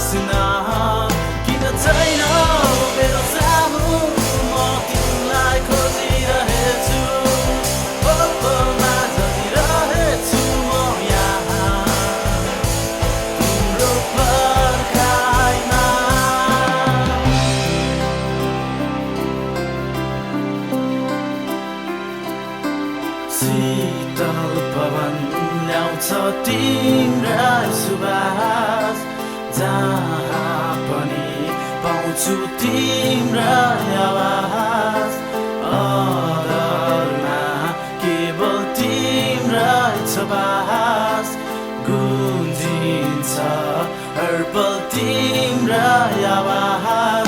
बिर्सिन किन छैन मेरो सामु म तिमीलाई खोजिरहेछु पलमा झरिरहेछु म यहाँ तिम्रो पर्खाइमा शीतल पवन ल्याउँछ तिम्रा सुवास जहाँ पनि पाउँछु तिम्रा आवाज अदरमा केवल तिम्रा छबास गुन्जिन्छ हर पल तिम्रा आवाज